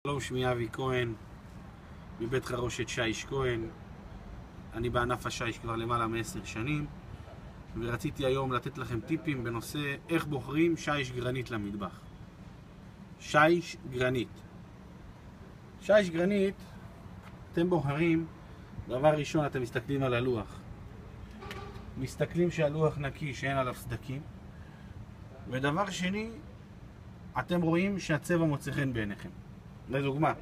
שלום, שמי אבי כהן, מבית חרושת שיש כהן. אני בענף השיש כבר למעלה מ10 שנים, ורציתי היום לתת לכם טיפים בנושא איך בוחרים שיש גרנית למטבח. שיש גרנית. שיש גרנית, אתם בוחרים, דבר ראשון אתם מסתכלים על הלוח. מסתכלים שהלוח נקי, שאין עליו סדקים. ודבר שני, אתם רואים שהצבע מוצא חן בעיניכם. לדוגמה,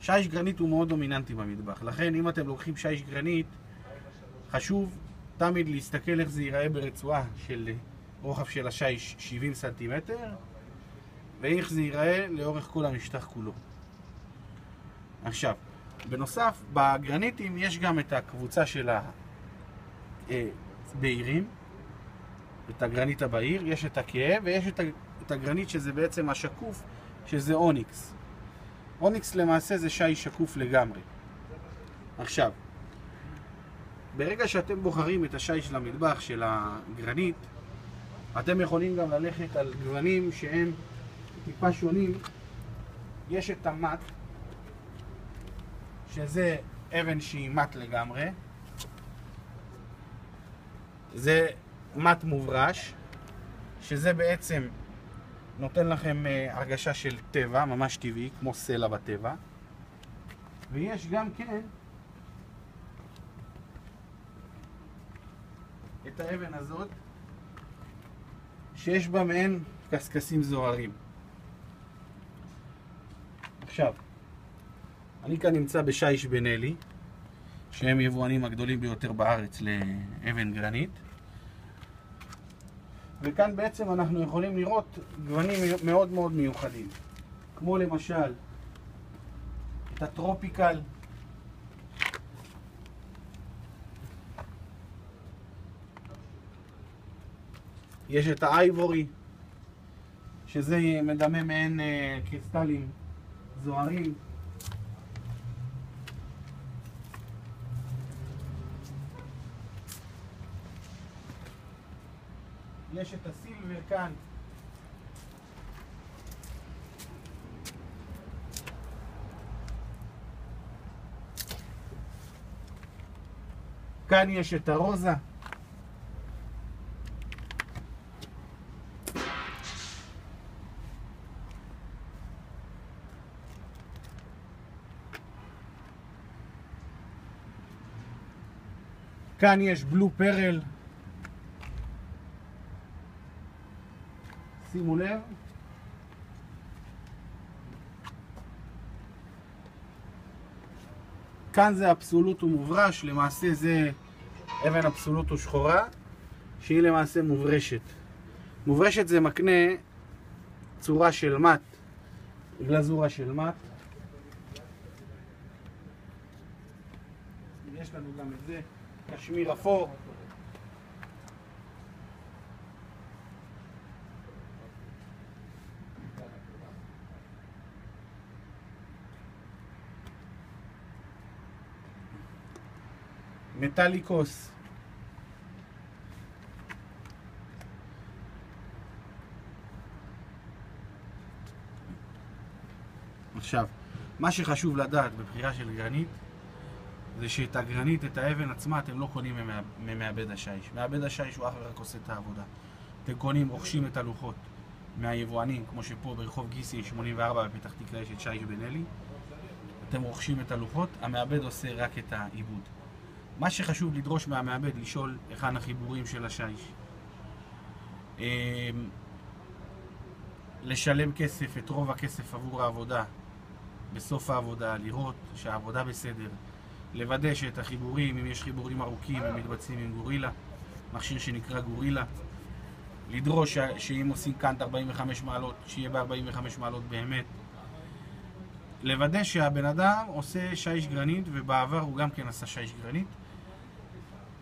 שיש גרנית הוא מאוד דומיננטי במטבח, לכן אם אתם לוקחים שיש גרנית, חשוב תמיד להסתכל איך זה ייראה ברצועה של רוחב של השיש 70 סנטימטר, ואיך זה ייראה לאורך כל המשטח כולו. עכשיו, בנוסף, בגרניטים יש גם את הקבוצה של הבהירים, את הגרנית הבהיר, יש את הכהה ויש את הגרנית שזה בעצם השקוף, שזה אוניקס. אוניקס למעשה זה שיש שקוף לגמרי. עכשיו, ברגע שאתם בוחרים את השיש למטבח של הגרנית, אתם יכולים גם ללכת על גוונים שהם טיפה שונים. יש את המט, שזה אבן שהיא מט לגמרי. זה מט מוברש, שזה בעצם נותן לכם הרגשה של טבע, ממש טבעי, כמו סלע בטבע. ויש גם כן את האבן הזאת, שיש בה מעין קסקסים זוהרים. עכשיו, אני כאן נמצא בשיש בן אלי, שהם יבואנים הגדולים ביותר בארץ לאבן גרנית. וכאן בעצם אנחנו יכולים לראות גוונים מאוד מאוד מיוחדים, כמו למשל את הטרופיקל, יש את האייבורי, שזה מדמה מעין קריסטלים זוהרים, יש את הסילבר כאן, כאן יש את הרוזה, כאן יש בלו פרל. שימו לב, כאן זה אבסולוטו מוברש, למעשה זה אבן אבסולוטו שחורה, שהיא למעשה מוברשת. מוברשת זה מקנה צורה של מט, גלזורה של מט. יש לנו גם את זה, קשמיר אפור. מטליקוס. עכשיו, מה שחשוב לדעת בבחירה של גרנית, זה שאת הגרנית, את האבן עצמה, אתם לא קונים ממעבד השיש. מעבד השיש הוא אך ורק עושה את העבודה. אתם קונים, רוכשים את הלוחות מהיבואנים, כמו שפה ברחוב גיסי 84 בפתח תקווה יש את שיש בן אלי. אתם רוכשים את הלוחות, המעבד עושה רק את העיבוד. מה שחשוב לדרוש מהמעבד, לשאול היכן החיבורים של השיש. לשלם כסף, את רוב הכסף עבור העבודה, בסוף העבודה, לראות שהעבודה בסדר. לוודא שאת החיבורים, אם יש חיבורים ארוכים, הם מתבצעים עם גורילה, מכשיר שנקרא גורילה. לדרוש שאם עושים קאנט 45 מעלות, שיהיה ב-45 מעלות באמת. לוודא שהבן אדם עושה שיש גרנית, ובעבר הוא גם כן עשה שיש גרנית.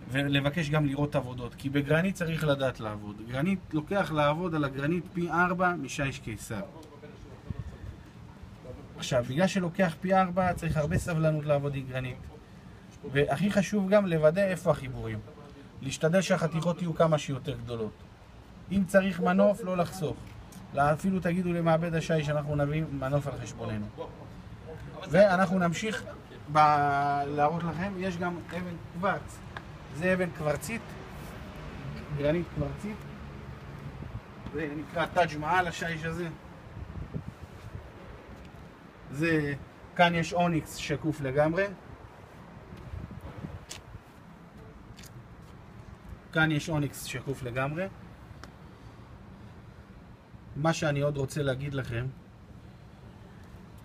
ולבקש גם לראות עבודות, כי בגרנית צריך לדעת לעבוד. גרנית לוקח לעבוד על הגרנית פי 4 משיש קיסר. עכשיו, בגלל שלוקח פי 4 צריך הרבה סבלנות לעבוד עם גרנית. והכי חשוב גם לוודא איפה החיבורים. להשתדל שהחתיכות יהיו כמה שיותר גדולות. אם צריך מנוף, לא לחסוך. אפילו תגידו למעבד השי שאנחנו נביא מנוף על חשבוננו. ואנחנו נמשיך להראות לכם, יש גם אבן קוורץ. זה אבן קוורצית, גרנית קוורצית. זה נקרא תאג' מעל השיש הזה. כאן יש אוניקס שקוף לגמרי. כאן יש אוניקס שקוף לגמרי. מה שאני עוד רוצה להגיד לכם,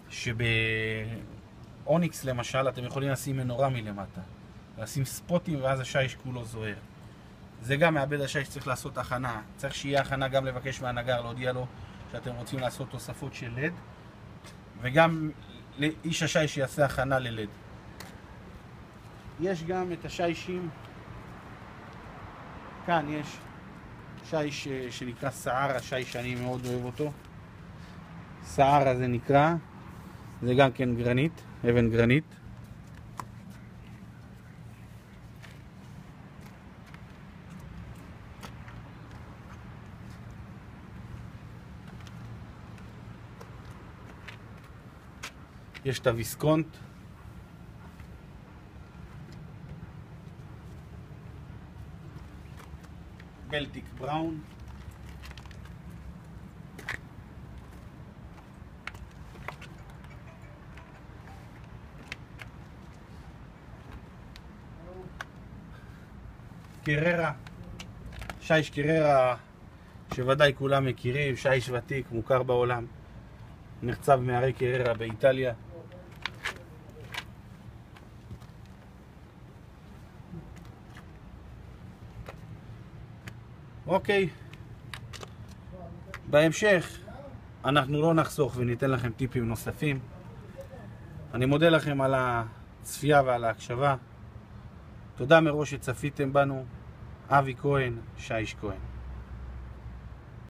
שבאוניקס למשל אתם יכולים לשים מנורה מלמטה, לשים ספוטים ואז השיש כולו זוהר. זה גם מעבד השיש שצריך לעשות הכנה. צריך שיהיה הכנה גם לבקש מהנגר, להודיע לו שאתם רוצים לעשות תוספות של לד, וגם לאיש השיש שיעשה הכנה ללד. יש גם את השיישים, כאן יש שיש שנקרא סערה, שיש שאני מאוד אוהב אותו. סערה זה נקרא, זה גם כן גרנית, אבן גרנית. יש את הוויסקונט. בלטיק בראון. קררה. שיש קררה שוודאי כולם מכירים, שיש ותיק, מוכר בעולם. נחצב מהרי קררה באיטליה. אוקיי, בהמשך אנחנו לא נחסוך וניתן לכם טיפים נוספים. אני מודה לכם על הצפייה ועל ההקשבה. תודה מראש שצפיתם בנו. אבי כהן, שיש כהן.